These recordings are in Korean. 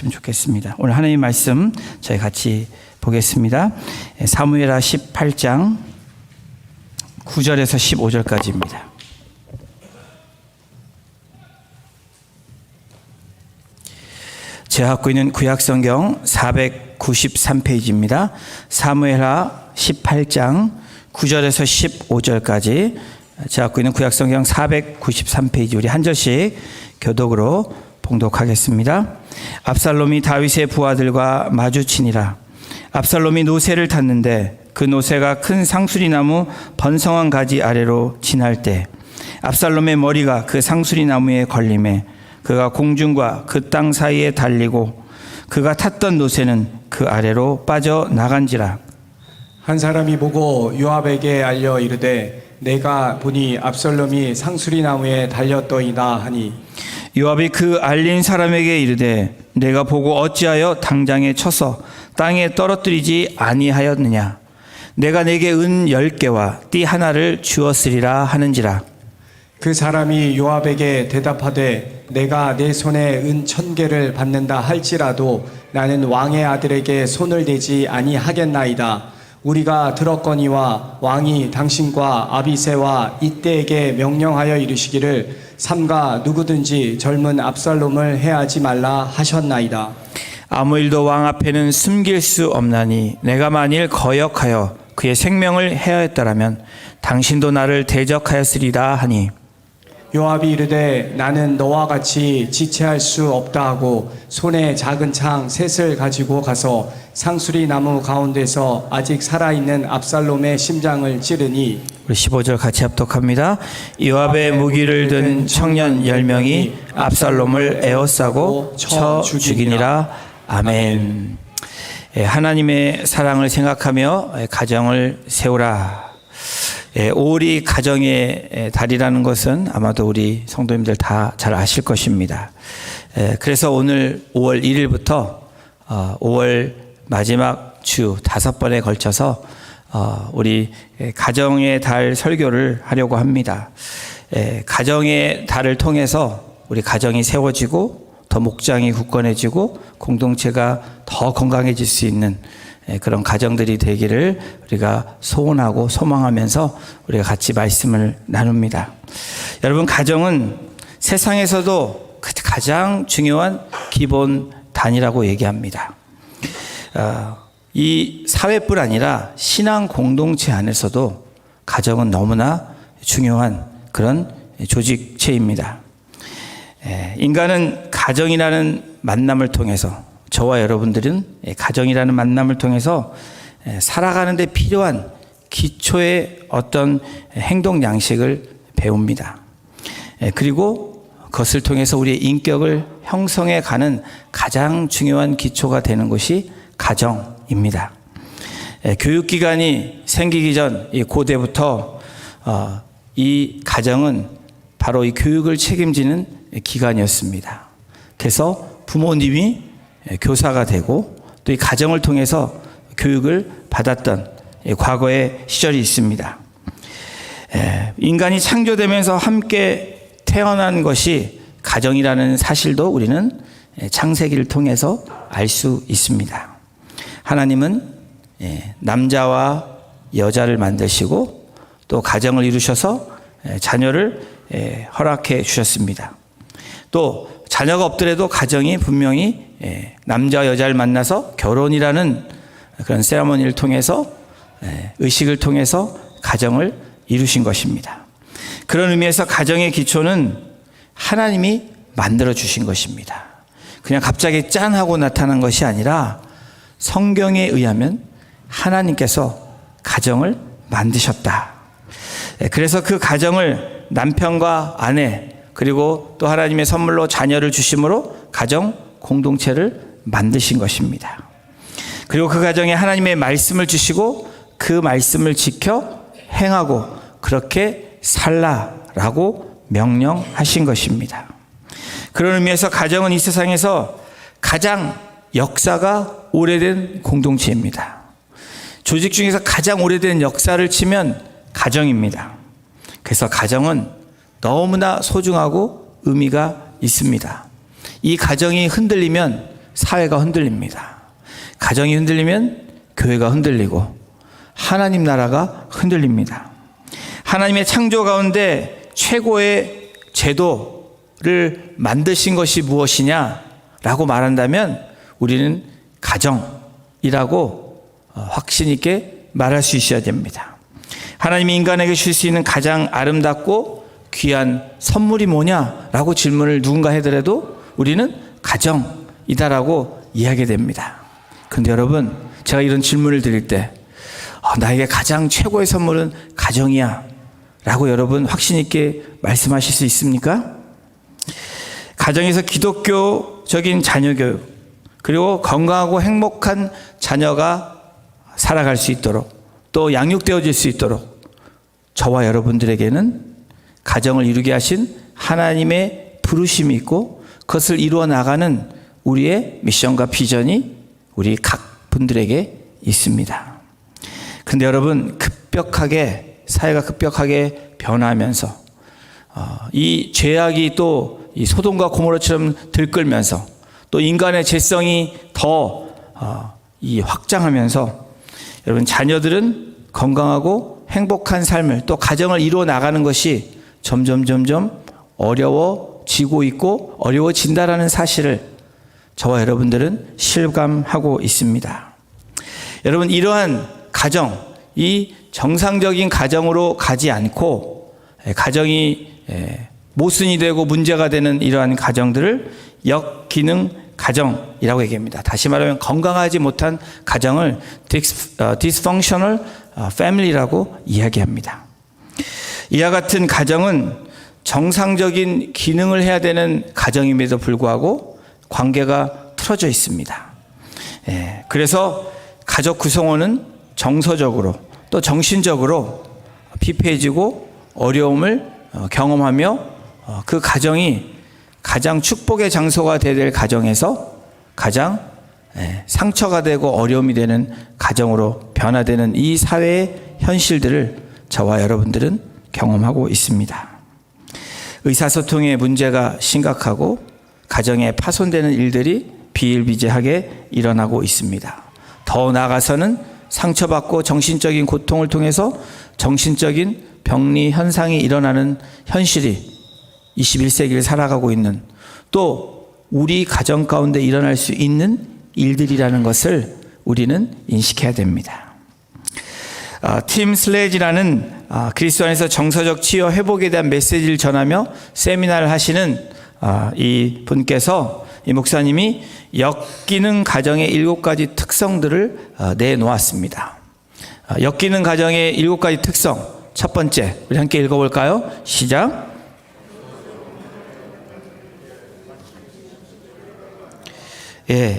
좋겠습니다. 오늘 하나님의 말씀 저희 같이 보겠습니다. 사무엘하 18장 9절에서 15절까지입니다. 제가 갖고 있는 구약성경 493페이지입니다. 사무엘하 18장 9절에서 15절까지 제가 갖고 있는 구약성경 493페이지 우리 한 절씩 교독으로 봉독하겠습니다. 압살롬이 다윗의 부하들과 마주치니라. 압살롬이 노새를 탔는데 그 노새가 큰 상수리나무 번성한 가지 아래로 지날 때 압살롬의 머리가 그 상수리나무에 걸림에 그가 공중과 그 땅 사이에 달리고 그가 탔던 노새는 그 아래로 빠져 나간지라. 한 사람이 보고 요압에게 알려 이르되 내가 보니 압살롬이 상수리나무에 달렸더이다 하니 요압이 그 알린 사람에게 이르되 내가 보고 어찌하여 당장에 쳐서 땅에 떨어뜨리지 아니하였느냐. 내가 내게 은 10개와 띠 하나를 주었으리라 하는지라. 그 사람이 요압에게 대답하되 내가 내 손에 은 1000개를 받는다 할지라도 나는 왕의 아들에게 손을 대지 아니하겠나이다. 우리가 들었거니와 왕이 당신과 아비새와 이때에게 명령하여 이르시기를 삼가 누구든지 젊은 압살롬을 해하지 말라 하셨나이다. 아무 일도 왕 앞에는 숨길 수 없나니 내가 만일 거역하여 그의 생명을 해하였더라면 당신도 나를 대적하였으리라 하니 요압이 이르되 나는 너와 같이 지체할 수 없다 하고 손에 작은 창 셋을 가지고 가서 상수리 나무 가운데서 아직 살아있는 압살롬의 심장을 찌르니 우리 15절 같이 합독합니다. 요압의 무기를 든 청년 10명이 압살롬을 에워싸고 쳐 죽이니라. 아멘. 하나님의 사랑을 생각하며 가정을 세우라. 5월이 가정의 달이라는 것은 아마도 우리 성도님들 다 잘 아실 것입니다. 그래서 오늘 5월 1일부터 5월 마지막 주 5번에 걸쳐서 우리 가정의 달 설교를 하려고 합니다. 가정의 달을 통해서 우리 가정이 세워지고 더 목장이 굳건해지고 공동체가 더 건강해질 수 있는 그런 가정들이 되기를 우리가 소원하고 소망하면서 우리가 같이 말씀을 나눕니다. 여러분, 가정은 세상에서도 가장 중요한 기본 단위라고 얘기합니다. 이 사회뿐 아니라 신앙 공동체 안에서도 가정은 너무나 중요한 그런 조직체입니다. 인간은 가정이라는 만남을 통해서 저와 여러분들은 가정이라는 만남을 통해서 살아가는 데 필요한 기초의 어떤 행동 양식을 배웁니다. 그리고 그것을 통해서 우리의 인격을 형성해 가는 가장 중요한 기초가 되는 것이 가정입니다. 교육기관이 생기기 전 이 고대부터 이 가정은 바로 이 교육을 책임지는 기관이었습니다. 그래서 부모님이 교사가 되고 또 이 가정을 통해서 교육을 받았던 과거의 시절이 있습니다. 인간이 창조되면서 함께 태어난 것이 가정이라는 사실도 우리는 창세기를 통해서 알 수 있습니다. 하나님은 남자와 여자를 만드시고 또 가정을 이루셔서 자녀를 허락해 주셨습니다. 또 자녀가 없더라도 가정이 분명히 남자와 여자를 만나서 결혼이라는 그런 세레머니를 통해서 의식을 통해서 가정을 이루신 것입니다. 그런 의미에서 가정의 기초는 하나님이 만들어 주신 것입니다. 그냥 갑자기 짠 하고 나타난 것이 아니라 성경에 의하면 하나님께서 가정을 만드셨다. 그래서 그 가정을 남편과 아내 그리고 또 하나님의 선물로 자녀를 주심으로 가정 공동체를 만드신 것입니다. 그리고 그 가정에 하나님의 말씀을 주시고 그 말씀을 지켜 행하고 그렇게 살라라고 명령하신 것입니다. 그런 의미에서 가정은 이 세상에서 가장 역사가 오래된 공동체입니다. 조직 중에서 가장 오래된 역사를 치면 가정입니다. 그래서 가정은 너무나 소중하고 의미가 있습니다. 이 가정이 흔들리면 사회가 흔들립니다. 가정이 흔들리면 교회가 흔들리고 하나님 나라가 흔들립니다. 하나님의 창조 가운데 최고의 제도를 만드신 것이 무엇이냐라고 말한다면 우리는 가정이라고 확신 있게 말할 수 있어야 됩니다. 하나님이 인간에게 줄 수 있는 가장 아름답고 귀한 선물이 뭐냐라고 질문을 누군가 하더라도 우리는 가정이다라고 이야기하게 됩니다. 근데 여러분, 제가 이런 질문을 드릴 때 나에게 가장 최고의 선물은 가정이야 라고 여러분 확신 있게 말씀하실 수 있습니까? 가정에서 기독교적인 자녀 교육, 그리고 건강하고 행복한 자녀가 살아갈 수 있도록, 또 양육되어질 수 있도록 저와 여러분들에게는 가정을 이루게 하신 하나님의 부르심이 있고 그것을 이루어 나가는 우리의 미션과 비전이 우리 각 분들에게 있습니다. 근데 여러분, 사회가 급격하게 변화하면서 이 죄악이 또 이 소돔과 고모라처럼 들끓면서 또 인간의 죄성이 더 확장하면서 여러분, 자녀들은 건강하고 행복한 삶을 또 가정을 이루어 나가는 것이 점점 어려워지고 있고 어려워진다라는 사실을 저와 여러분들은 실감하고 있습니다. 여러분, 이러한 가정, 이 정상적인 가정으로 가지 않고 가정이 모순이 되고 문제가 되는 이러한 가정들을 역기능 가정이라고 얘기합니다. 다시 말하면 건강하지 못한 가정을 dysfunctional family라고 이야기합니다. 이와 같은 가정은 정상적인 기능을 해야 되는 가정임에도 불구하고 관계가 틀어져 있습니다. 그래서 가족 구성원은 정서적으로 또 정신적으로 피폐해지고 어려움을 경험하며 그 가정이 가장 축복의 장소가 되어야 될 가정에서 가장 상처가 되고 어려움이 되는 가정으로 변화되는 이 사회의 현실들을 저와 여러분들은 경험하고 있습니다. 의사소통의 문제가 심각하고 가정에 파손되는 일들이 비일비재하게 일어나고 있습니다. 더 나아가서는 상처받고 정신적인 고통을 통해서 정신적인 병리 현상이 일어나는 현실이 21세기를 살아가고 있는, 또 우리 가정 가운데 일어날 수 있는 일들이라는 것을 우리는 인식해야 됩니다. 팀 슬레지라는 그리스도 안에서 정서적 치유 회복에 대한 메시지를 전하며 세미나를 하시는 이 분께서, 이 목사님이 역기능 가정의 7가지 특성들을 내놓았습니다. 역기능 가정의 7가지 특성, 첫 번째, 우리 함께 읽어볼까요? 시작.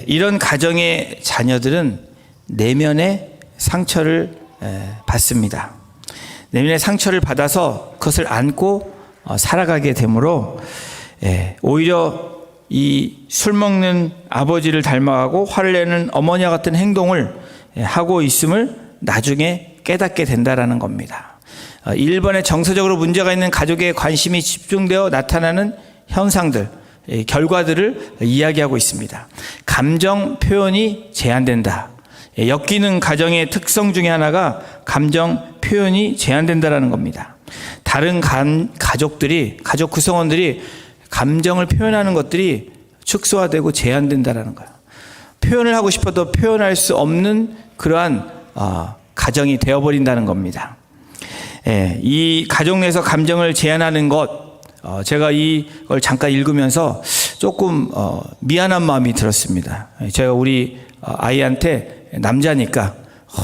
이런 가정의 자녀들은 내면의 상처를 받습니다. 내면의 상처를 받아서 그것을 안고 살아가게 되므로 오히려 이 술 먹는 아버지를 닮아가고 화를 내는 어머니와 같은 행동을 하고 있음을 나중에 깨닫게 된다라는 겁니다. 1번에 정서적으로 문제가 있는 가족의 관심이 집중되어 나타나는 현상들, 결과들을 이야기하고 있습니다. 감정 표현이 제한된다. 역기능 가정의 특성 중에 하나가 감정 표현이 제한된다라는 겁니다. 다른 가족 구성원들이 감정을 표현하는 것들이 축소화되고 제한된다라는 거예요. 표현을 하고 싶어도 표현할 수 없는 그러한 가정이 되어버린다는 겁니다. 이 가족 내에서 감정을 제한하는 것, 제가 이걸 잠깐 읽으면서 조금 미안한 마음이 들었습니다. 제가 우리 아이한테 남자니까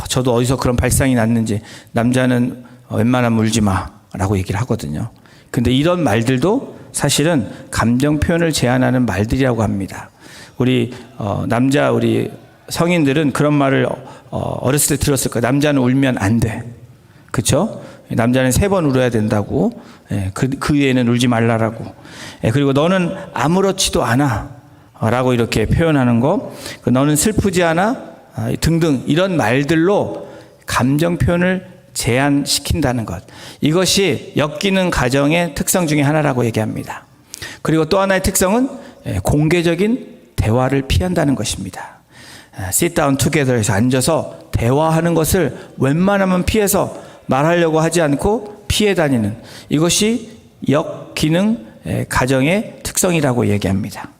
저도 어디서 그런 발상이 났는지 남자는 웬만하면 울지 마라고 얘기를 하거든요. 근데 이런 말들도 사실은 감정 표현을 제한하는 말들이라고 합니다. 우리 우리 성인들은 그런 말을 어렸을 때 들었을 거예요. 남자는 울면 안 돼. 그렇죠? 남자는 3번 울어야 된다고. 그 위에는 울지 말라라고. 그리고 너는 아무렇지도 않아 라고 이렇게 표현하는 거. 너는 슬프지 않아 등등 이런 말들로 감정 표현을 제한시킨다는 것. 이것이 엮이는 가정의 특성 중에 하나라고 얘기합니다. 그리고 또 하나의 특성은 공개적인 대화를 피한다는 것입니다. sit down together에서 앉아서 대화하는 것을 웬만하면 피해서 말하려고 하지 않고 피해 다니는, 이것이 역기능 가정의 특성이라고 얘기합니다.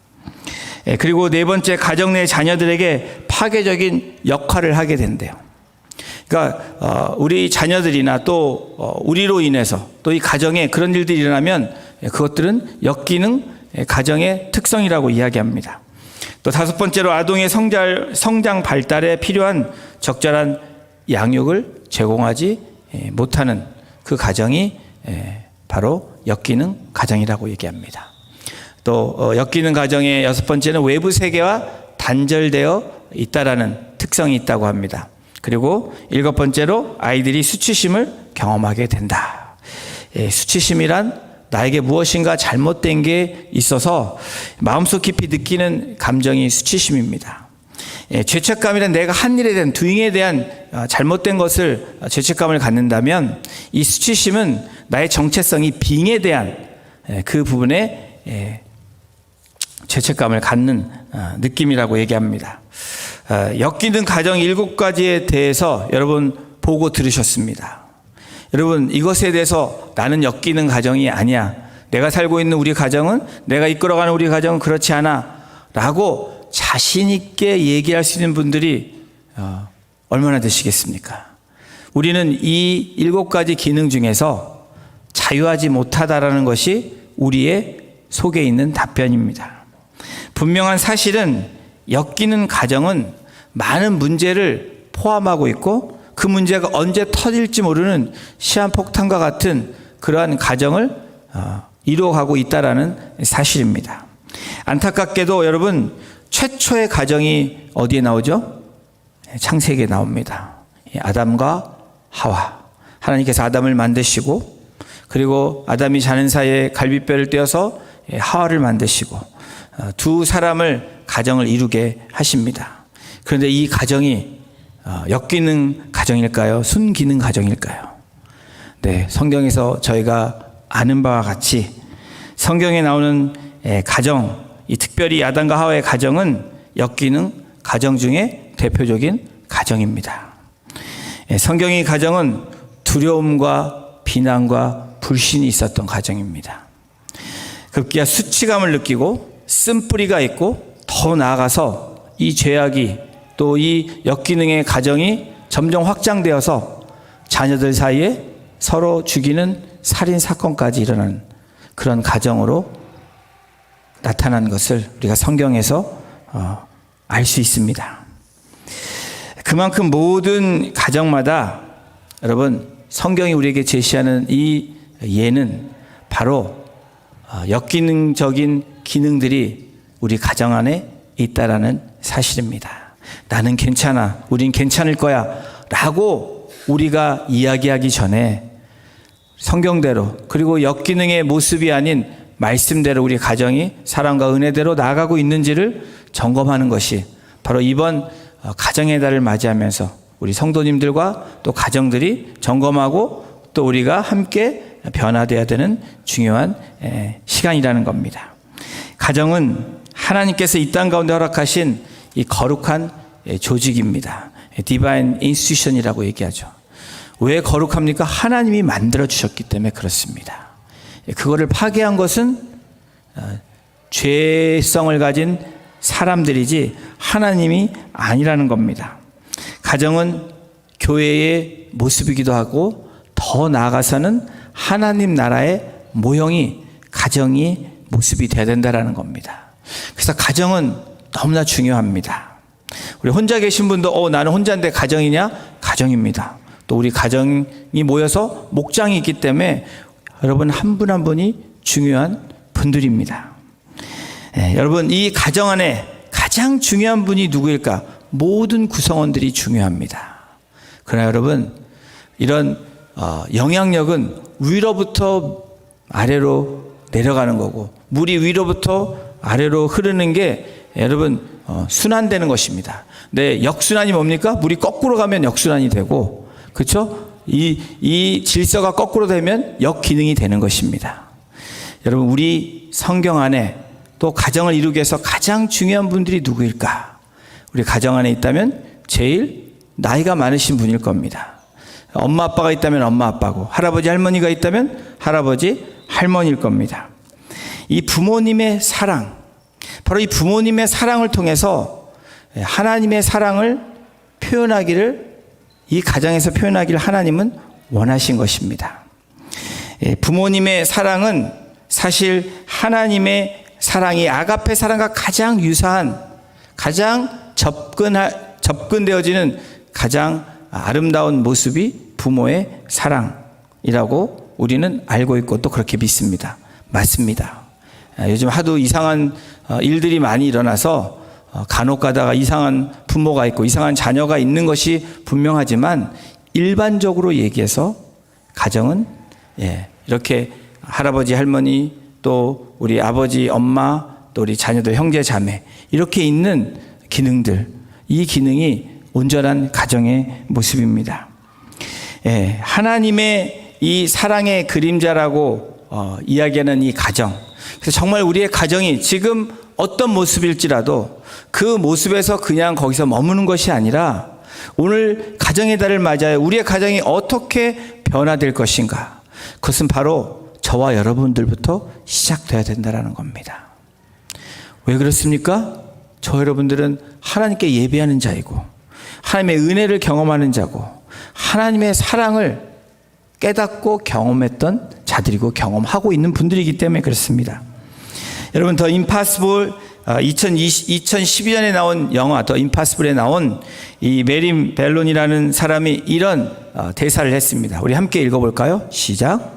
그리고 네 번째, 가정 내 자녀들에게 파괴적인 역할을 하게 된대요. 그러니까 우리 자녀들이나 또 우리로 인해서 또 이 가정에 그런 일들이 일어나면 그것들은 역기능 가정의 특성이라고 이야기합니다. 또 다섯 번째로, 아동의 성장 발달에 필요한 적절한 양육을 제공하지 못하는 그 가정이 바로 역기능 가정이라고 얘기합니다. 또 역기능 가정의 여섯 번째는 외부 세계와 단절되어 있다라는 특성이 있다고 합니다. 그리고 일곱 번째로, 아이들이 수치심을 경험하게 된다. 수치심이란 나에게 무엇인가 잘못된 게 있어서 마음속 깊이 느끼는 감정이 수치심입니다. 죄책감이란 내가 한 일에 대한, doing에 대한 잘못된 것을 죄책감을 갖는다면, 이 수치심은 나의 정체성이 being에 대한 그 부분에 죄책감을 갖는 느낌이라고 얘기합니다. 역기능 가정 7가지에 대해서 여러분 보고 들으셨습니다. 여러분, 이것에 대해서 나는 역기능 가정이 아니야, 내가 살고 있는 우리 가정은, 내가 이끌어가는 우리 가정은 그렇지 않아 라고 자신 있게 얘기할 수 있는 분들이 얼마나 되시겠습니까? 우리는 이 7가지 기능 중에서 자유하지 못하다라는 것이 우리의 속에 있는 답변입니다. 분명한 사실은 역기능 가정은 많은 문제를 포함하고 있고, 그 문제가 언제 터질지 모르는 시한폭탄과 같은 그러한 가정을 이루어가고 있다라는 사실입니다. 안타깝게도 여러분, 최초의 가정이 어디에 나오죠? 창세기에 나옵니다. 아담과 하와. 하나님께서 아담을 만드시고, 그리고 아담이 자는 사이에 갈비뼈를 떼어서 하와를 만드시고 두 사람을 가정을 이루게 하십니다. 그런데 이 가정이 역기능 가정일까요? 순기능 가정일까요? 네, 성경에서 저희가 아는 바와 같이 성경에 나오는 가정, 이 특별히 아담과 하와의 가정은 역기능 가정 중에 대표적인 가정입니다. 성경의 가정은 두려움과 비난과 불신이 있었던 가정입니다. 급기야 수치감을 느끼고 쓴뿌리가 있고, 더 나아가서 이 죄악이, 또 이 역기능의 가정이 점점 확장되어서 자녀들 사이에 서로 죽이는 살인 사건까지 일어나는 그런 가정으로 나타난 것을 우리가 성경에서 알 수 있습니다. 그만큼 모든 가정마다 여러분, 성경이 우리에게 제시하는 이 예는 바로 역기능적인 기능들이 우리 가정 안에 있다라는 사실입니다. 나는 괜찮아, 우린 괜찮을 거야 라고 우리가 이야기하기 전에 성경대로, 그리고 역기능의 모습이 아닌 말씀대로 우리 가정이 사랑과 은혜대로 나아가고 있는지를 점검하는 것이 바로 이번 가정의 달을 맞이하면서 우리 성도님들과 또 가정들이 점검하고 또 우리가 함께 변화되어야 되는 중요한 시간이라는 겁니다. 가정은 하나님께서 이 땅 가운데 허락하신 이 거룩한 조직입니다. 디바인 인스티튜션이라고 얘기하죠. 왜 거룩합니까? 하나님이 만들어 주셨기 때문에 그렇습니다. 그거를 파괴한 것은 죄성을 가진 사람들이지 하나님이 아니라는 겁니다. 가정은 교회의 모습이기도 하고, 더 나아가서는 하나님 나라의 모형이 가정이 모습이 되어야 된다는 겁니다. 그래서 가정은 너무나 중요합니다. 우리 혼자 계신 분도 나는 혼자인데 가정이냐? 가정입니다. 또 우리 가정이 모여서 목장이 있기 때문에 여러분 한 분 한 분이 중요한 분들입니다. 여러분, 이 가정 안에 가장 중요한 분이 누구일까? 모든 구성원들이 중요합니다. 그러나 여러분, 이런 영향력은 위로부터 아래로 내려가는 거고, 물이 위로부터 아래로 흐르는 게 여러분 순환되는 것입니다. 네, 역순환이 뭡니까? 물이 거꾸로 가면 역순환이 되고, 그렇죠? 이 질서가 거꾸로 되면 역기능이 되는 것입니다. 여러분, 우리 성경 안에 또 가정을 이루기 위해서 가장 중요한 분들이 누구일까? 우리 가정 안에 있다면 제일 나이가 많으신 분일 겁니다. 엄마 아빠가 있다면 엄마 아빠고, 할아버지 할머니가 있다면 할아버지 할머니일 겁니다. 이 부모님의 사랑, 바로 이 부모님의 사랑을 통해서 하나님의 사랑을 표현하기를, 이 가정에서 표현하기를 하나님은 원하신 것입니다. 부모님의 사랑은 사실 하나님의 사랑이 아가페 사랑과 가장 유사한, 가장 접근되어지는 가장 아름다운 모습이 부모의 사랑이라고 우리는 알고 있고 또 그렇게 믿습니다. 맞습니다. 요즘 하도 이상한 일들이 많이 일어나서 간혹 가다가 이상한 부모가 있고 이상한 자녀가 있는 것이 분명하지만, 일반적으로 얘기해서 가정은 이렇게 할아버지 할머니, 또 우리 아버지 엄마, 또 우리 자녀들 형제 자매, 이렇게 있는 기능들, 이 기능이 온전한 가정의 모습입니다. 하나님의 이 사랑의 그림자라고 이야기하는 이 가정, 그래서 정말 우리의 가정이 지금 어떤 모습일지라도 그 모습에서 그냥 거기서 머무는 것이 아니라, 오늘 가정의 달을 맞아요. 우리의 가정이 어떻게 변화될 것인가, 그것은 바로 저와 여러분들부터 시작돼야 된다는 겁니다. 왜 그렇습니까? 저 여러분들은 하나님께 예배하는 자이고, 하나님의 은혜를 경험하는 자고, 하나님의 사랑을 깨닫고 경험했던 자들이고 경험하고 있는 분들이기 때문에 그렇습니다. 여러분, 더 임파서블, 2012년에 나온 영화 더 임파서블에 나온 이 메린 벨론이라는 사람이 이런 대사를 했습니다. 우리 함께 읽어볼까요? 시작.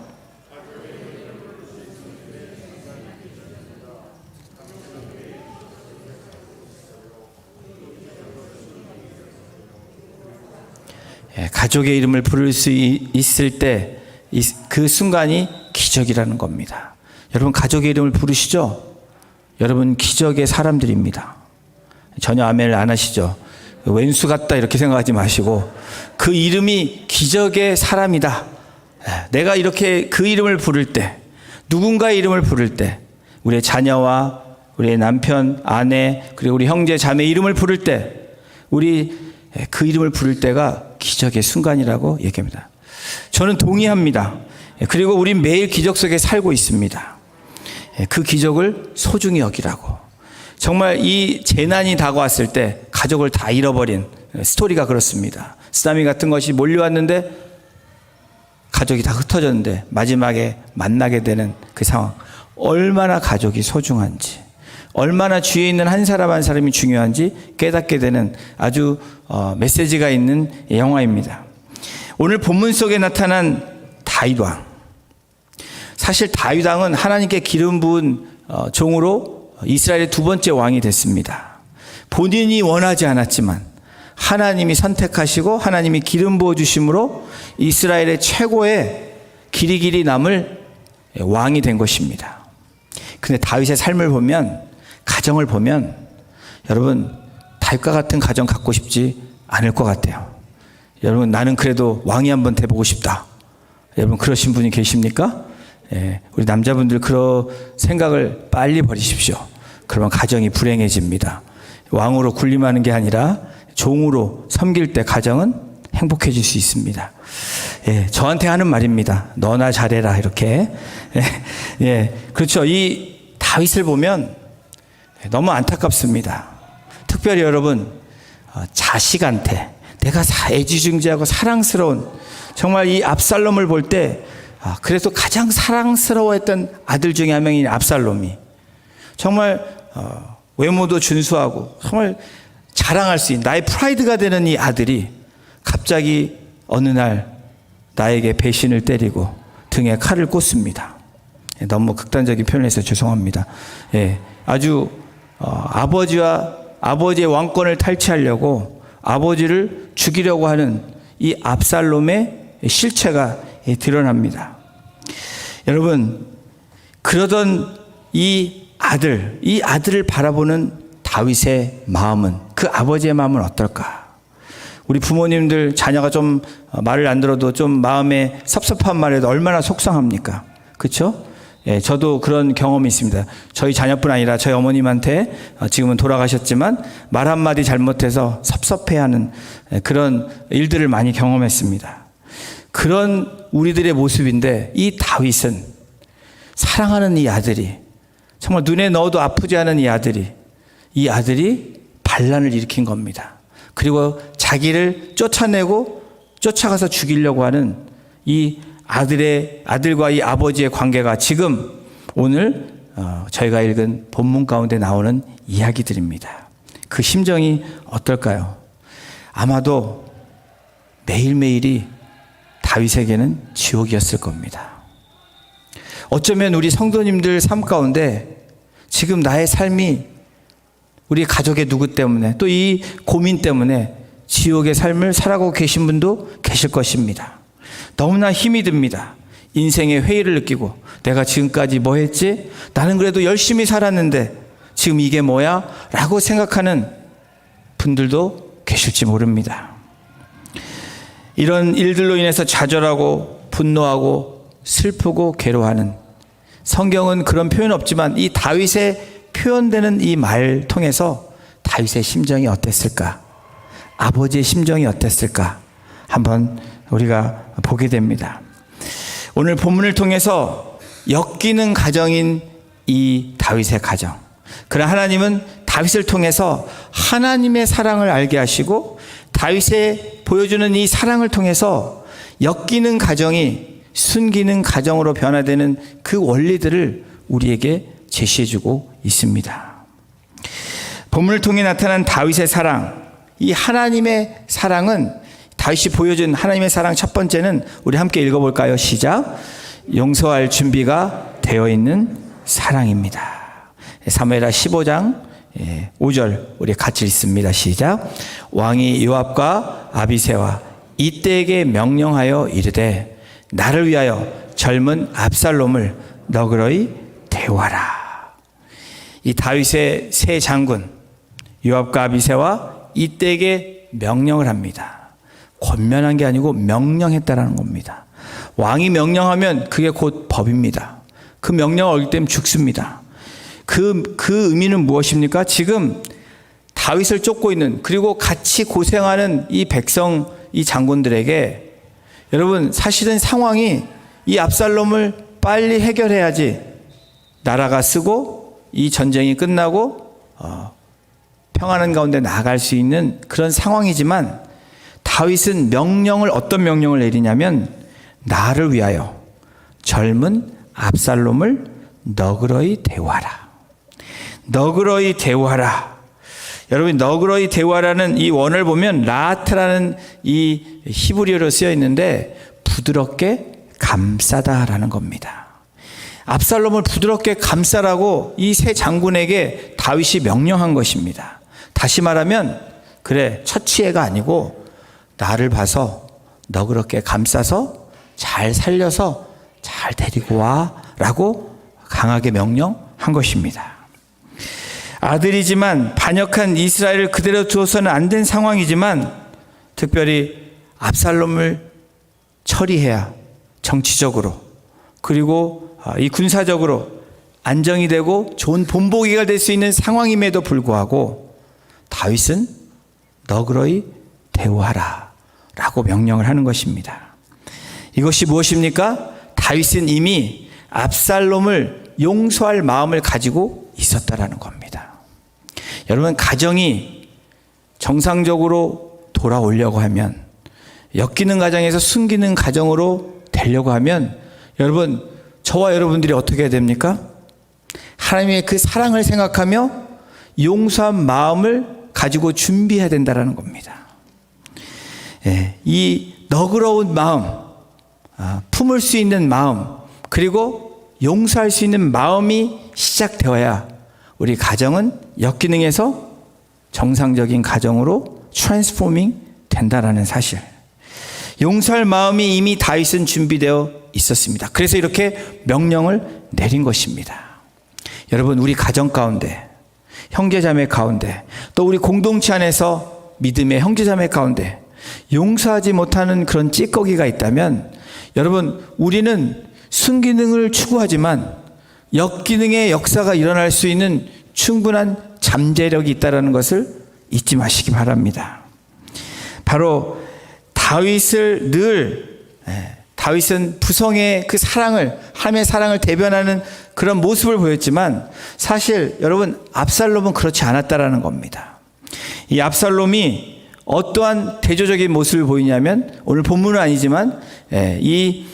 가족의 이름을 부를 수 있을 때 그 순간이 기적이라는 겁니다. 여러분, 가족의 이름을 부르시죠? 여러분, 기적의 사람들입니다. 전혀 아멘을 안 하시죠? 왼수 같다 이렇게 생각하지 마시고, 그 이름이 기적의 사람이다. 내가 이렇게 그 이름을 부를 때, 누군가의 이름을 부를 때, 우리의 자녀와 우리의 남편, 아내, 그리고 우리 형제, 자매 이름을 부를 때, 우리 그 이름을 부를 때가 기적의 순간이라고 얘기합니다. 저는 동의합니다. 그리고 우린 매일 기적 속에 살고 있습니다. 그 기적을 소중히 여기라고. 정말 이 재난이 다가왔을 때 가족을 다 잃어버린 스토리가 그렇습니다. 쓰나미 같은 것이 몰려왔는데 가족이 다 흩어졌는데 마지막에 만나게 되는 그 상황, 얼마나 가족이 소중한지, 얼마나 주위에 있는 한 사람 한 사람이 중요한지 깨닫게 되는 아주 메시지가 있는 영화입니다. 오늘 본문 속에 나타난 다윗 왕, 사실 다윗 왕은 하나님께 기름 부은 종으로 이스라엘의 두 번째 왕이 됐습니다. 본인이 원하지 않았지만 하나님이 선택하시고 하나님이 기름 부어 주심으로 이스라엘의 최고의 길이 남을 왕이 된 것입니다. 근데 다윗의 삶을 보면, 가정을 보면, 여러분, 다윗과 같은 가정 갖고 싶지 않을 것 같아요. 여러분, 나는 그래도 왕이 한번 돼보고 싶다. 여러분, 그러신 분이 계십니까? 우리 남자분들 그런 생각을 빨리 버리십시오. 그러면 가정이 불행해집니다. 왕으로 군림하는 게 아니라 종으로 섬길 때 가정은 행복해질 수 있습니다. 저한테 하는 말입니다. 너나 잘해라, 이렇게. 그렇죠. 이 다윗을 보면 너무 안타깝습니다. 특별히 여러분, 자식한테 내가 애지중지하고 사랑스러운, 정말 이 압살롬을 볼 때, 그래서 가장 사랑스러워했던 아들 중에 한 명인 압살롬이 정말 외모도 준수하고 정말 자랑할 수 있는 나의 프라이드가 되는 이 아들이 갑자기 어느 날 나에게 배신을 때리고 등에 칼을 꽂습니다. 너무 극단적인 표현해서 죄송합니다. 아주 아버지의 왕권을 탈취하려고 아버지를 죽이려고 하는 이 압살롬의 실체가 드러납니다. 여러분, 그러던 이 아들을 바라보는 다윗의 마음은, 그 아버지의 마음은 어떨까? 우리 부모님들 자녀가 좀 말을 안 들어도 좀 마음에 섭섭한 말에도 얼마나 속상합니까? 그렇죠? 예, 저도 그런 경험이 있습니다. 저희 자녀뿐 아니라 저희 어머님한테 지금은 돌아가셨지만 말 한마디 잘못해서 섭섭해하는 그런 일들을 많이 경험했습니다. 그런 우리들의 모습인데 이 다윗은 사랑하는 이 아들이 정말 눈에 넣어도 아프지 않은 이 아들이 반란을 일으킨 겁니다. 그리고 자기를 쫓아내고 쫓아가서 죽이려고 하는 이 아들과 이 아버지의 관계가 지금 오늘 저희가 읽은 본문 가운데 나오는 이야기들입니다. 그 심정이 어떨까요? 아마도 매일매일이 다윗에게는 지옥이었을 겁니다. 어쩌면 우리 성도님들 삶 가운데 지금 나의 삶이 우리 가족의 누구 때문에 또 이 고민 때문에 지옥의 삶을 살아가고 계신 분도 계실 것입니다. 너무나 힘이 듭니다. 인생의 회의를 느끼고 내가 지금까지 뭐 했지? 나는 그래도 열심히 살았는데 지금 이게 뭐야? 라고 생각하는 분들도 계실지 모릅니다. 이런 일들로 인해서 좌절하고 분노하고 슬프고 괴로워하는, 성경은 그런 표현 없지만 이 다윗의 표현되는 이 말 통해서 다윗의 심정이 어땠을까? 아버지의 심정이 어땠을까? 한번 우리가 보게 됩니다. 오늘 본문을 통해서 엮이는 가정인 이 다윗의 가정. 그러나 하나님은 다윗을 통해서 하나님의 사랑을 알게 하시고 다윗의 보여주는 이 사랑을 통해서 엮이는 가정이 순기는 가정으로 변화되는 그 원리들을 우리에게 제시해주고 있습니다. 본문을 통해 나타난 다윗의 사랑, 이 하나님의 사랑은 다윗이 보여준 하나님의 사랑 첫 번째는 우리 함께 읽어볼까요? 시작. 용서할 준비가 되어 있는 사랑입니다. 사무엘하 15장 5절 우리 같이 읽습니다. 시작. 왕이 요압과 아비새와 이때에게 명령하여 이르되 나를 위하여 젊은 압살롬을 너그러이 대우하라. 이 다윗의 세 장군 요압과 아비새와 이때에게 명령을 합니다. 권면한 게 아니고 명령했다라는 겁니다. 왕이 명령하면 그게 곧 법입니다. 그 명령을 어길 때면 죽습니다. 그 의미는 무엇입니까? 지금 다윗을 쫓고 있는, 그리고 같이 고생하는 이 백성, 이 장군들에게 여러분 사실은 상황이 이 압살롬을 빨리 해결해야지 나라가 쓰고 이 전쟁이 끝나고 평안한 가운데 나아갈 수 있는 그런 상황이지만 다윗은 어떤 명령을 내리냐면 나를 위하여 젊은 압살롬을 너그러이 대우하라. 너그러이 대우하라. 여러분 너그러이 대우하라는 이 원어를 보면 라트라는 이 히브리어로 쓰여 있는데 부드럽게 감싸다라는 겁니다. 압살롬을 부드럽게 감싸라고 이 세 장군에게 다윗이 명령한 것입니다. 다시 말하면 그래 처치해가 아니고 나를 봐서 너그럽게 감싸서 잘 살려서 잘 데리고 와라고 강하게 명령한 것입니다. 아들이지만 반역한 이스라엘을 그대로 두어서는 안 된 상황이지만 특별히 압살롬을 처리해야 정치적으로 그리고 이 군사적으로 안정이 되고 좋은 본보기가 될 수 있는 상황임에도 불구하고 다윗은 너그러이 대우하라 라고 명령을 하는 것입니다. 이것이 무엇입니까? 다윗은 이미 압살롬을 용서할 마음을 가지고 있었다라는 겁니다. 여러분 가정이 정상적으로 돌아오려고 하면, 엮이는 가정에서 숨기는 가정으로 되려고 하면 여러분 저와 여러분들이 어떻게 해야 됩니까? 하나님의 그 사랑을 생각하며 용서한 마음을 가지고 준비해야 된다는 겁니다. 이 너그러운 마음, 품을 수 있는 마음, 그리고 용서할 수 있는 마음이 시작되어야 우리 가정은 역기능에서 정상적인 가정으로 트랜스포밍 된다라는 사실. 용서할 마음이 이미 다윗은 준비되어 있었습니다. 그래서 이렇게 명령을 내린 것입니다. 여러분 우리 가정 가운데, 형제자매 가운데, 또 우리 공동체 안에서 믿음의 형제자매 가운데 용서하지 못하는 그런 찌꺼기가 있다면 여러분 우리는 순기능을 추구하지만 역기능의 역사가 일어날 수 있는 충분한 잠재력이 있다는 것을 잊지 마시기 바랍니다. 바로 다윗은 부성의 그 사랑을, 하나님의 사랑을 대변하는 그런 모습을 보였지만 사실 여러분 압살롬은 그렇지 않았다라는 겁니다. 이 압살롬이 어떠한 대조적인 모습을 보이냐면 오늘 본문은 아니지만 이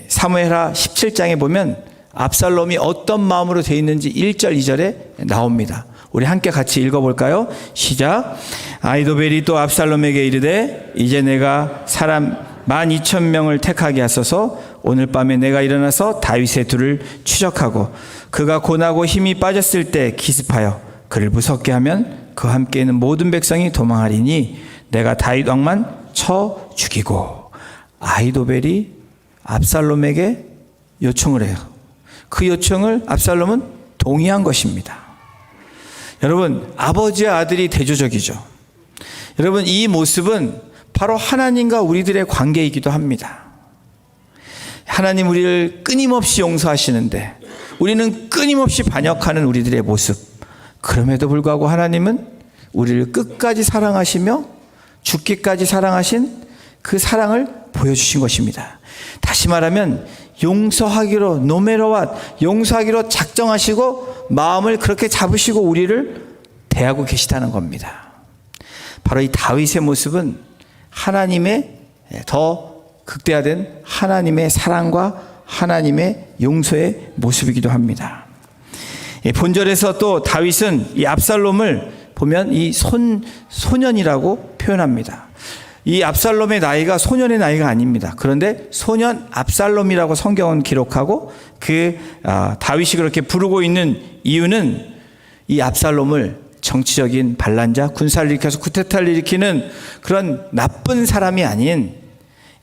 사무엘하 17장에 보면 압살롬이 어떤 마음으로 되어 있는지 1절 2절에 나옵니다. 우리 함께 같이 읽어볼까요? 시작. 아히도벨이 또 압살롬에게 이르되 이제 내가 사람 12,000명을 택하게 하소서. 오늘 밤에 내가 일어나서 다윗의 둘을 추적하고 그가 고나고 힘이 빠졌을 때 기습하여 그를 무섭게 하면 그와 함께 있는 모든 백성이 도망하리니 내가 다윗 왕만 쳐 죽이고. 아히도벨이 압살롬에게 요청을 해요. 그 요청을 압살롬은 동의한 것입니다. 여러분, 아버지와 아들이 대조적이죠. 여러분, 이 모습은 바로 하나님과 우리들의 관계이기도 합니다. 하나님 우리를 끊임없이 용서하시는데 우리는 끊임없이 반역하는 우리들의 모습. 그럼에도 불구하고 하나님은 우리를 끝까지 사랑하시며 죽기까지 사랑하신 그 사랑을 보여주신 것입니다. 다시 말하면 용서하기로 no matter what, 용서하기로 작정하시고 마음을 그렇게 잡으시고 우리를 대하고 계시다는 겁니다. 바로 이 다윗의 모습은 하나님의 더 극대화된 하나님의 사랑과 하나님의 용서의 모습이기도 합니다. 본절에서 또 다윗은 이 압살롬을 보면 이 소년이라고 표현합니다. 이 압살롬의 나이가 소년의 나이가 아닙니다. 그런데 소년 압살롬이라고 성경은 기록하고 다윗이 그렇게 부르고 있는 이유는 이 압살롬을 정치적인 반란자, 군사를 일으켜서 쿠데타를 일으키는 그런 나쁜 사람이 아닌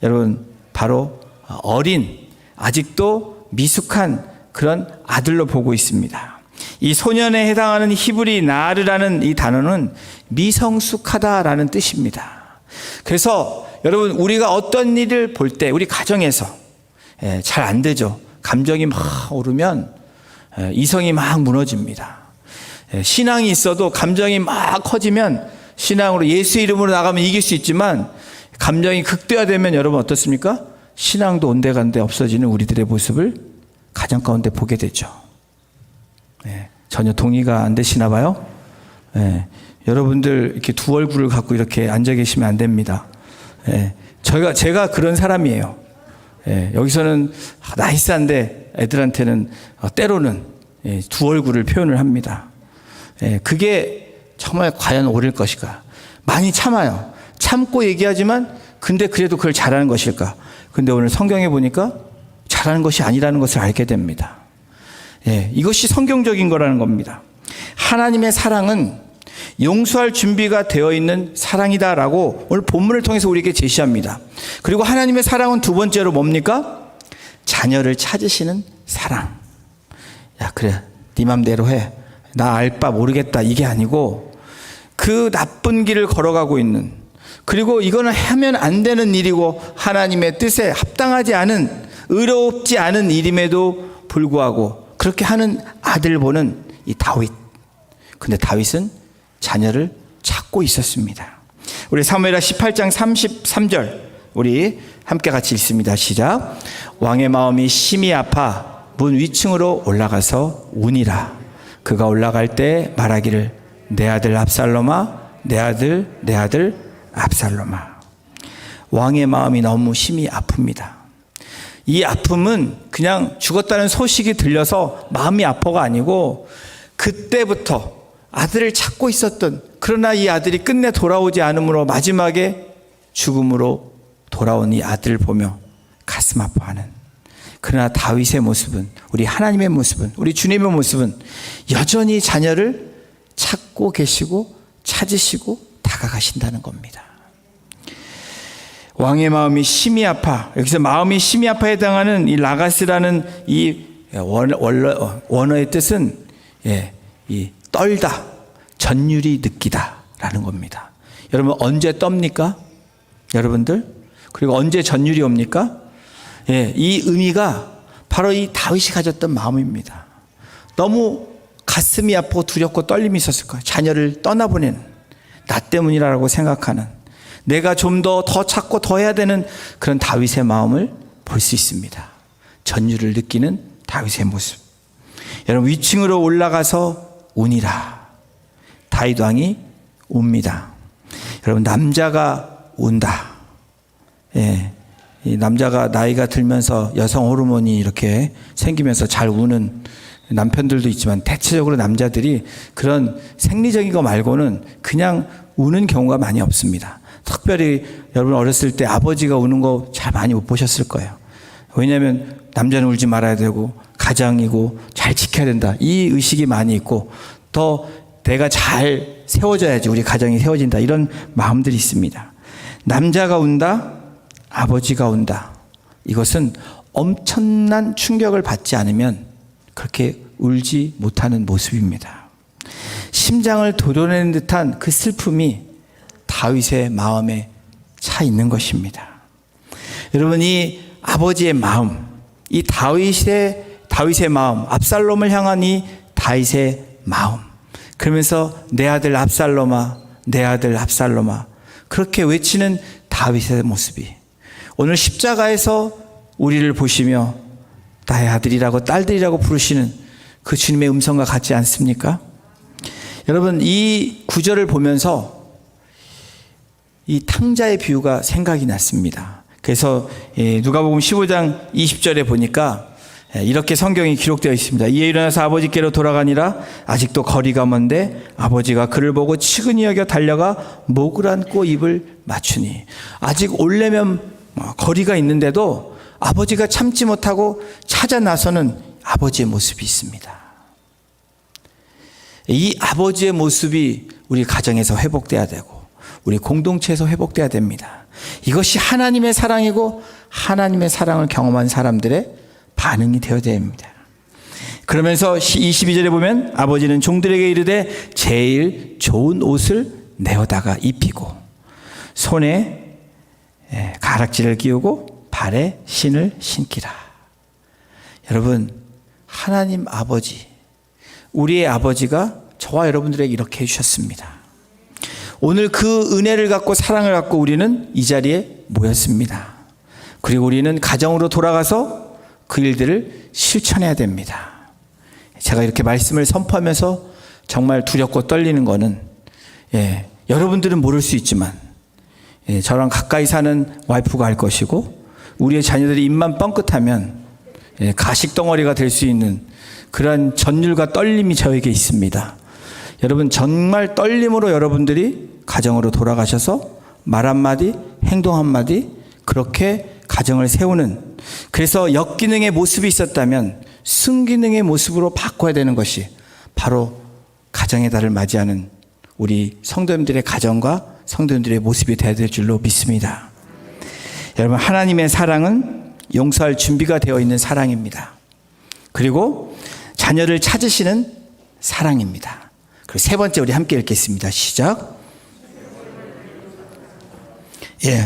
여러분 바로 어린 아직도 미숙한 그런 아들로 보고 있습니다. 이 소년에 해당하는 히브리 나르라는 이 단어는 미성숙하다라는 뜻입니다. 그래서 여러분 우리가 어떤 일을 볼 때 우리 가정에서 잘 안 되죠. 감정이 막 오르면 이성이 막 무너집니다. 신앙이 있어도 감정이 막 커지면 신앙으로 예수 이름으로 나가면 이길 수 있지만 감정이 극대화되면 여러분 어떻습니까? 신앙도 온데간데 없어지는 우리들의 모습을 가정 가운데 보게 되죠. 전혀 동의가 안 되시나 봐요. 여러분들 이렇게 두 얼굴을 갖고 이렇게 앉아 계시면 안 됩니다. 제가 그런 사람이에요. 여기서는 나이스한데 애들한테는 때로는 두 얼굴을 표현을 합니다. 그게 정말 과연 옳을 것일까? 많이 참아요. 참고 얘기하지만 근데 그래도 그걸 잘하는 것일까? 근데 오늘 성경에 보니까 잘하는 것이 아니라는 것을 알게 됩니다. 이것이 성경적인 거라는 겁니다. 하나님의 사랑은 용서할 준비가 되어 있는 사랑이다라고 오늘 본문을 통해서 우리에게 제시합니다. 그리고 하나님의 사랑은 두 번째로 뭡니까? 자녀를 찾으시는 사랑. 야, 그래, 네 맘대로 해. 나 알 바 모르겠다. 이게 아니고 그 나쁜 길을 걸어가고 있는, 그리고 이거는 하면 안 되는 일이고 하나님의 뜻에 합당하지 않은, 의롭지 않은 일임에도 불구하고 그렇게 하는 아들 보는 이 다윗. 근데 다윗은 자녀를 찾고 있었습니다. 우리 사무엘하 18장 33절 우리 함께 같이 읽습니다. 시작. 왕의 마음이 심히 아파 문 위층으로 올라가서 우니라. 그가 올라갈 때 말하기를 내 아들 압살롬아, 내 아들 압살롬아. 왕의 마음이 너무 심히 아픕니다. 이 아픔은 그냥 죽었다는 소식이 들려서 마음이 아파가 아니고 그때부터 아들을 찾고 있었던, 그러나 이 아들이 끝내 돌아오지 않으므로 마지막에 죽음으로 돌아온 이 아들을 보며 가슴 아파하는, 그러나 다윗의 모습은, 우리 하나님의 모습은, 우리 주님의 모습은 여전히 자녀를 찾고 계시고 찾으시고 다가가신다는 겁니다. 왕의 마음이 심히 아파, 여기서 마음이 심히 아파에 해당하는 이 라가스라는 이 원어의 뜻은 이 떨다, 전율이 느끼다 라는 겁니다. 여러분 언제 떱니까? 여러분들? 그리고 언제 전율이 옵니까? 이 의미가 바로 이 다윗이 가졌던 마음입니다. 너무 가슴이 아프고 두렵고 떨림이 있었을 거예요. 자녀를 떠나보내는, 나 때문이라고 생각하는, 내가 좀 더 찾고 더 해야 되는 그런 다윗의 마음을 볼 수 있습니다. 전율을 느끼는 다윗의 모습. 여러분, 위층으로 올라가서 우니라. 다윗 왕이 웁니다. 여러분, 남자가 운다. 예, 이 남자가 나이가 들면서 여성 호르몬이 이렇게 생기면서 잘 우는 남편들도 있지만, 대체적으로 남자들이 그런 생리적인 거 말고는 그냥 우는 경우가 많이 없습니다. 특별히 여러분 어렸을 때 아버지가 우는 거 잘 많이 못 보셨을 거예요. 왜냐하면 남자는 울지 말아야 되고 가장이고 잘 지켜야 된다, 이 의식이 많이 있고, 더 내가 잘 세워져야지 우리 가정이 세워진다, 이런 마음들이 있습니다. 남자가 운다, 아버지가 운다. 이것은 엄청난 충격을 받지 않으면 그렇게 울지 못하는 모습입니다. 심장을 도려내는 듯한 그 슬픔이 다윗의 마음에 차 있는 것입니다. 여러분, 이 아버지의 마음, 이 다윗의 마음, 압살롬을 향한 이 다윗의 마음, 그러면서 내 아들 압살롬아, 내 아들 압살롬아, 그렇게 외치는 다윗의 모습이 오늘 십자가에서 우리를 보시며 나의 아들이라고 딸들이라고 부르시는 그 주님의 음성과 같지 않습니까? 여러분, 이 구절을 보면서 이 탕자의 비유가 생각이 났습니다. 그래서 누가복음 15장 20절에 보니까 이렇게 성경이 기록되어 있습니다. 이에 일어나서 아버지께로 돌아가니라. 아직도 거리가 먼데 아버지가 그를 보고 치근히 여겨 달려가 목을 안고 입을 맞추니. 아직 오려면 거리가 있는데도 아버지가 참지 못하고 찾아 나서는 아버지의 모습이 있습니다. 이 아버지의 모습이 우리 가정에서 회복돼야 되고 우리 공동체에서 회복돼야 됩니다. 이것이 하나님의 사랑이고 하나님의 사랑을 경험한 사람들의 반응이 되어야 됩니다. 그러면서 22절에 보면 아버지는 종들에게 이르되 제일 좋은 옷을 내어다가 입히고 손에 가락지를 끼우고 발에 신을 신기라. 여러분, 하나님 아버지, 우리의 아버지가 저와 여러분들에게 이렇게 해주셨습니다. 오늘 그 은혜를 갖고 사랑을 갖고 우리는 이 자리에 모였습니다. 그리고 우리는 가정으로 돌아가서 그 일들을 실천해야 됩니다. 제가 이렇게 말씀을 선포하면서 정말 두렵고 떨리는 거는 여러분들은 모를 수 있지만 저랑 가까이 사는 와이프가 알 것이고 우리의 자녀들이 입만 뻥끗하면 가식덩어리가 될 수 있는 그러한 전율과 떨림이 저에게 있습니다. 여러분, 정말 떨림으로 여러분들이 가정으로 돌아가셔서 말 한마디, 행동 한마디, 그렇게 가정을 세우는, 그래서 역기능의 모습이 있었다면 순기능의 모습으로 바꿔야 되는 것이 바로 가정의 달을 맞이하는 우리 성도님들의 가정과 성도님들의 모습이 되어야 될 줄로 믿습니다. 여러분, 하나님의 사랑은 용서할 준비가 되어 있는 사랑입니다. 그리고 자녀를 찾으시는 사랑입니다. 그리고 세 번째, 우리 함께 읽겠습니다. 시작.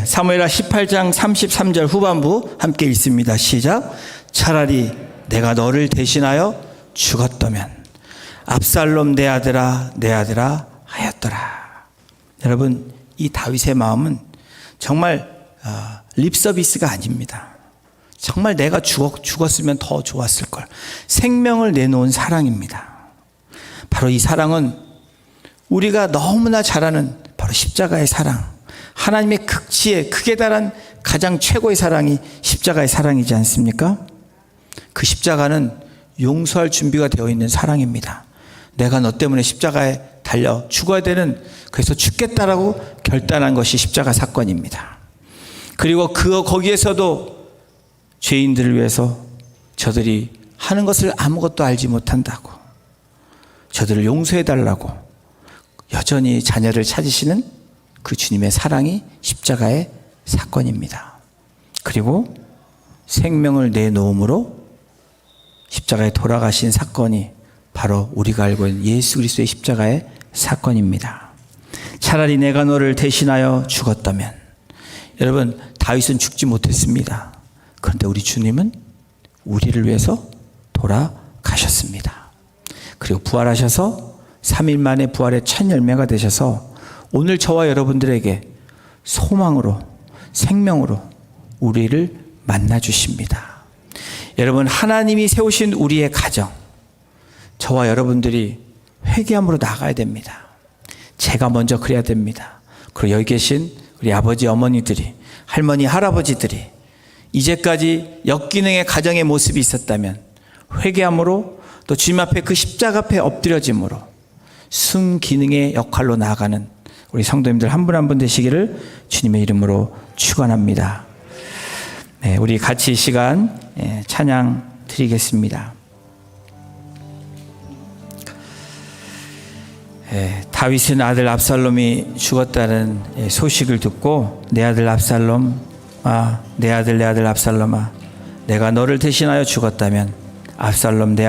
사무엘하 18장 33절 후반부 함께 읽습니다. 시작. 차라리 내가 너를 대신하여 죽었다면 압살롬 내 아들아 하였더라. 여러분, 이 다윗의 마음은 정말 립서비스가 아닙니다. 정말 내가 죽었으면 더 좋았을 걸. 생명을 내놓은 사랑입니다. 바로 이 사랑은 우리가 너무나 잘 아는 바로 십자가의 사랑, 하나님의 극치에 극에 달한 가장 최고의 사랑이 십자가의 사랑이지 않습니까? 그 십자가는 용서할 준비가 되어 있는 사랑입니다. 내가 너 때문에 십자가에 달려 죽어야 되는, 그래서 죽겠다라고 결단한 것이 십자가 사건입니다. 그리고 거기에서도 죄인들을 위해서 저들이 하는 것을 아무것도 알지 못한다고, 저들을 용서해달라고 여전히 자녀를 찾으시는 그 주님의 사랑이 십자가의 사건입니다. 그리고 생명을 내놓음으로 십자가에 돌아가신 사건이 바로 우리가 알고 있는 예수 그리스도의 십자가의 사건입니다. 차라리 내가 너를 대신하여 죽었다면. 여러분, 다윗은 죽지 못했습니다. 그런데 우리 주님은 우리를 위해서 돌아가셨습니다. 그리고 부활하셔서 3일 만에 부활의 첫 열매가 되셔서 오늘 저와 여러분들에게 소망으로 생명으로 우리를 만나 주십니다. 여러분, 하나님이 세우신 우리의 가정, 저와 여러분들이 회개함으로 나가야 됩니다. 제가 먼저 그래야 됩니다. 그리고 여기 계신 우리 아버지 어머니들이, 할머니 할아버지들이 이제까지 역기능의 가정의 모습이 있었다면 회개함으로 또 주님 앞에 그 십자가 앞에 엎드려짐으로 순기능의 역할로 나아가는 우리 성도님들 한 분 한 분 되시기를 주님의 이름으로 축원합니다. 네, 우리 같이 이 시간 찬양 드리겠습니다. 다윗은 아들 압살롬이 죽었다는 소식을 듣고 내 아들 압살롬, 내 아들 압살롬아, 내가 너를 대신하여 죽었다면 압살롬 내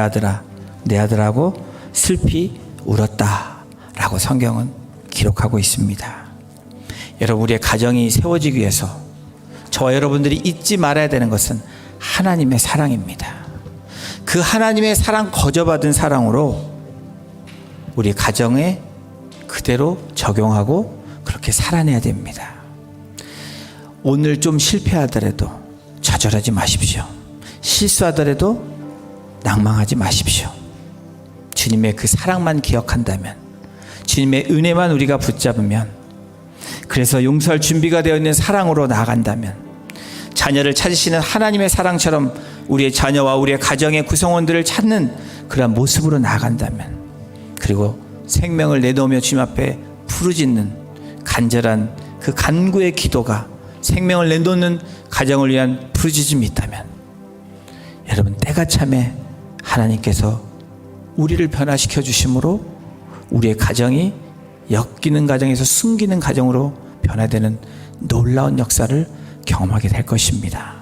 아들하고 슬피 울었다라고 성경은 기록하고 있습니다. 여러분, 우리의 가정이 세워지기 위해서 저와 여러분들이 잊지 말아야 되는 것은 하나님의 사랑입니다. 그 하나님의 사랑, 거저받은 사랑으로 우리 가정에 그대로 적용하고 그렇게 살아내야 됩니다. 오늘 좀 실패하더라도 좌절하지 마십시오. 실수하더라도 낭망하지 마십시오. 주님의 그 사랑만 기억한다면, 주님의 은혜만 우리가 붙잡으면, 그래서 용서할 준비가 되어 있는 사랑으로 나아간다면, 자녀를 찾으시는 하나님의 사랑처럼 우리의 자녀와 우리의 가정의 구성원들을 찾는 그런 모습으로 나아간다면, 그리고 생명을 내놓으며 주님 앞에 부르짖는 간절한 그 간구의 기도가 생명을 내놓는 가정을 위한 부르짖음이 있다면, 여러분, 때가 참에 하나님께서 우리를 변화시켜 주심으로 우리의 가정이 엮이는 가정에서 숨기는 가정으로 변화되는 놀라운 역사를 경험하게 될 것입니다.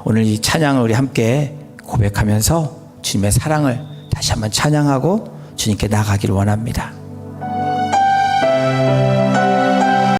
오늘 이 찬양을 우리 함께 고백하면서 주님의 사랑을 다시 한번 찬양하고 주님께 나가기를 원합니다.